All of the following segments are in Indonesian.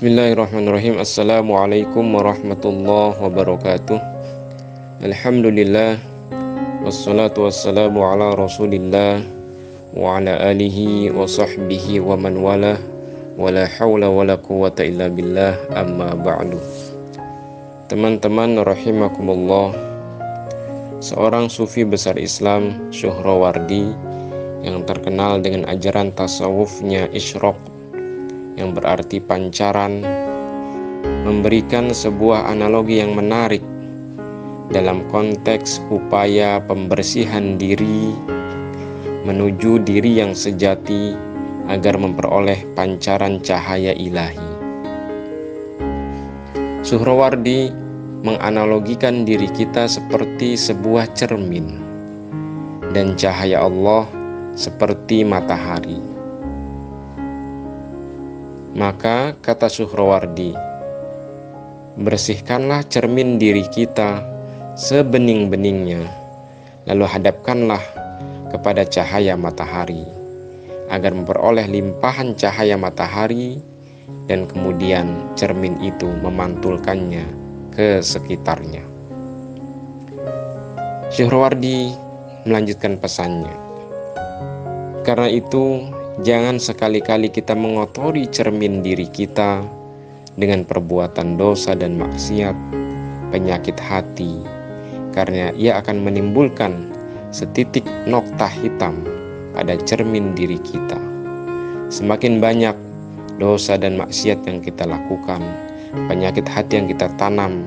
Bismillahirrahmanirrahim. Assalamualaikum warahmatullahi wabarakatuh. Alhamdulillah, wassalatu wassalamu ala rasulillah wa ala alihi wa sahbihi wa man wala, wa la hawla wa la quwata illa billah, amma ba'du. Teman-teman rahimakumullah, seorang sufi besar Islam, Suhrawardi, yang terkenal dengan ajaran tasawufnya Isyraq, yang berarti pancaran, memberikan sebuah analogi yang menarik dalam konteks upaya pembersihan diri menuju diri yang sejati agar memperoleh pancaran cahaya ilahi. Suhrawardi menganalogikan diri kita seperti sebuah cermin dan cahaya Allah seperti matahari. Maka kata Suhrawardi, bersihkanlah cermin diri kita sebening-beningnya, lalu hadapkanlah kepada cahaya matahari agar memperoleh limpahan cahaya matahari, dan kemudian cermin itu memantulkannya ke sekitarnya. Suhrawardi melanjutkan pesannya, karena itu jangan sekali-kali kita mengotori cermin diri kita dengan perbuatan dosa dan maksiat, penyakit hati, karena ia akan menimbulkan setitik noktah hitam pada cermin diri kita. Semakin banyak dosa dan maksiat yang kita lakukan, penyakit hati yang kita tanam,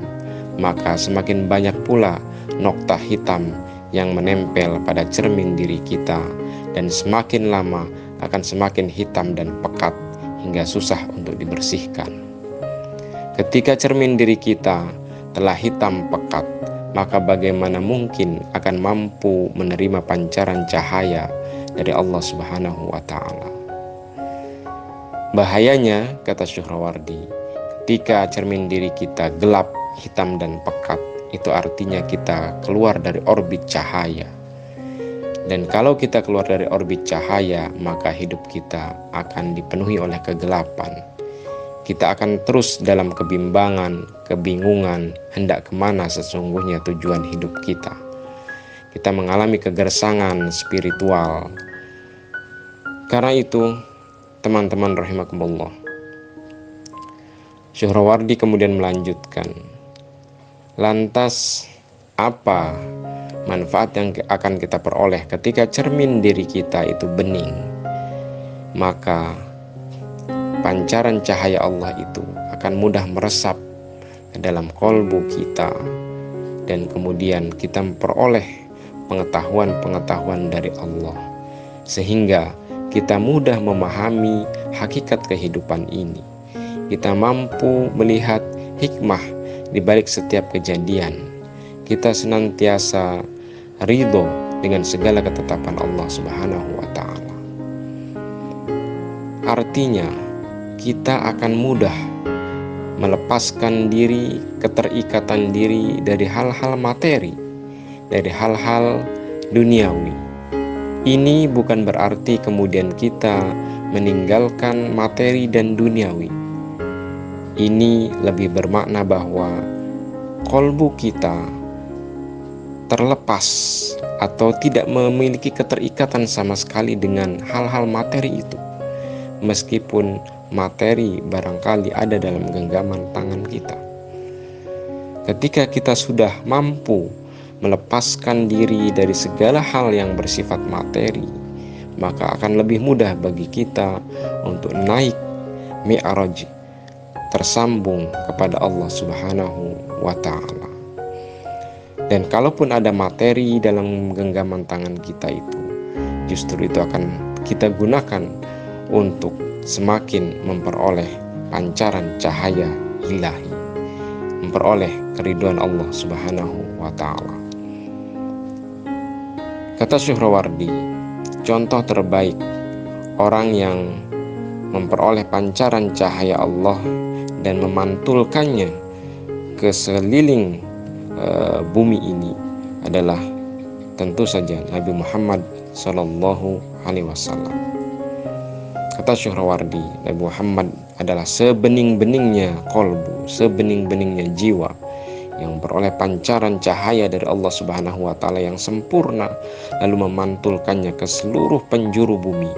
maka semakin banyak pula noktah hitam yang menempel pada cermin diri kita, dan semakin lama akan semakin hitam dan pekat hingga susah untuk dibersihkan. Ketika cermin diri kita telah hitam pekat, maka bagaimana mungkin akan mampu menerima pancaran cahaya dari Allah Subhanahu wa Ta'ala? Bahayanya, kata Suhrawardi, ketika cermin diri kita gelap, hitam dan pekat, itu artinya kita keluar dari orbit cahaya. Dan kalau kita keluar dari orbit cahaya, maka hidup kita akan dipenuhi oleh kegelapan. Kita akan terus dalam kebimbangan, kebingungan, hendak kemana sesungguhnya tujuan hidup kita. Kita mengalami kegersangan spiritual. Karena itu, teman-teman rahimakumullah, Suhrawardi kemudian melanjutkan, lantas apa manfaat yang akan kita peroleh ketika cermin diri kita itu bening? Maka pancaran cahaya Allah itu akan mudah meresap ke dalam kolbu kita, dan kemudian kita memperoleh pengetahuan-pengetahuan dari Allah, sehingga kita mudah memahami hakikat kehidupan ini. Kita mampu melihat hikmah di balik setiap kejadian. Kita senantiasa ridho dengan segala ketetapan Allah Subhanahu wa Ta'ala. Artinya, kita akan mudah melepaskan diri, keterikatan diri dari hal-hal materi, dari hal-hal duniawi. Ini bukan berarti kemudian kita meninggalkan materi dan duniawi. Ini lebih bermakna bahwa kolbu kita terlepas atau tidak memiliki keterikatan sama sekali dengan hal-hal materi itu, meskipun materi barangkali ada dalam genggaman tangan kita. Ketika kita sudah mampu melepaskan diri dari segala hal yang bersifat materi, maka akan lebih mudah bagi kita untuk naik mi'raj, tersambung kepada Allah Subhanahu wa Ta'ala. Dan kalaupun ada materi dalam genggaman tangan kita itu, justru itu akan kita gunakan untuk semakin memperoleh pancaran cahaya ilahi, memperoleh keridhaan Allah Subhanahu wa Ta'ala. Kata Suhrawardi, contoh terbaik orang yang memperoleh pancaran cahaya Allah dan memantulkannya ke seliling bumi ini adalah tentu saja Nabi Muhammad SAW. Kata Syuhrawardi, Nabi Muhammad adalah sebening-beningnya kolbu, sebening-beningnya jiwa yang beroleh pancaran cahaya dari Allah Subhanahu wa Ta'ala yang sempurna, lalu memantulkannya ke seluruh penjuru bumi.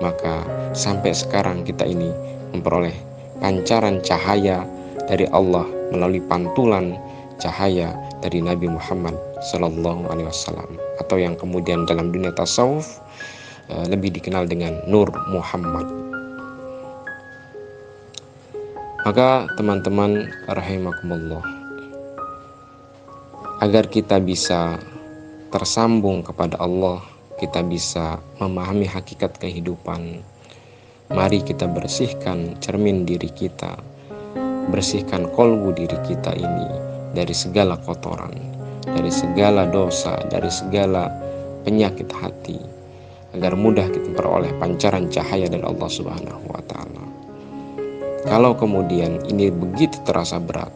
Maka sampai sekarang kita ini memperoleh pancaran cahaya dari Allah melalui pantulan cahaya dari Nabi Muhammad Sallallahu Alaihi Wasallam, atau yang kemudian dalam dunia tasawuf lebih dikenal dengan Nur Muhammad. Maka teman-teman rahimakumullah, agar kita bisa tersambung kepada Allah, kita bisa memahami hakikat kehidupan, mari kita bersihkan cermin diri kita, bersihkan kolbu diri kita ini dari segala kotoran, dari segala dosa, dari segala penyakit hati, agar mudah kita peroleh pancaran cahaya dari Allah Subhanahu wa Ta'ala. Kalau kemudian ini begitu terasa berat,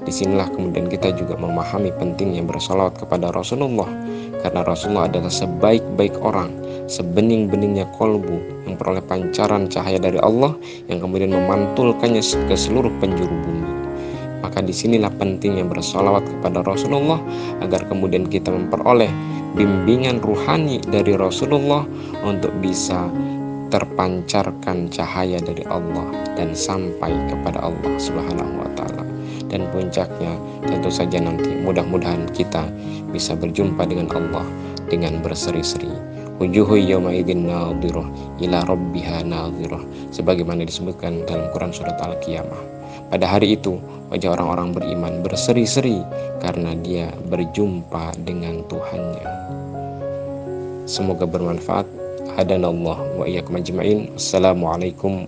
disinilah kemudian kita juga memahami pentingnya bersalawat kepada Rasulullah, karena Rasulullah adalah sebaik-baik orang, sebening-beningnya kolbu yang peroleh pancaran cahaya dari Allah yang kemudian memantulkannya ke seluruh penjuru bumi. Maka disinilah pentingnya bersalawat kepada Rasulullah, agar kemudian kita memperoleh bimbingan ruhani dari Rasulullah untuk bisa terpancarkan cahaya dari Allah dan sampai kepada Allah Subhanahu wa Ta'ala. Dan puncaknya tentu saja nanti mudah-mudahan kita bisa berjumpa dengan Allah dengan berseri-seri. Wujuhu yawma idzin nadhirah ila rabbiha nadhirah, sebagaimana disebutkan dalam Quran surat Al-Qiyamah. Pada hari itu wajah orang-orang beriman berseri-seri karena dia berjumpa dengan Tuhannya. Semoga bermanfaat. Hadanallah wa iyyakum ajma'in. Assalamualaikum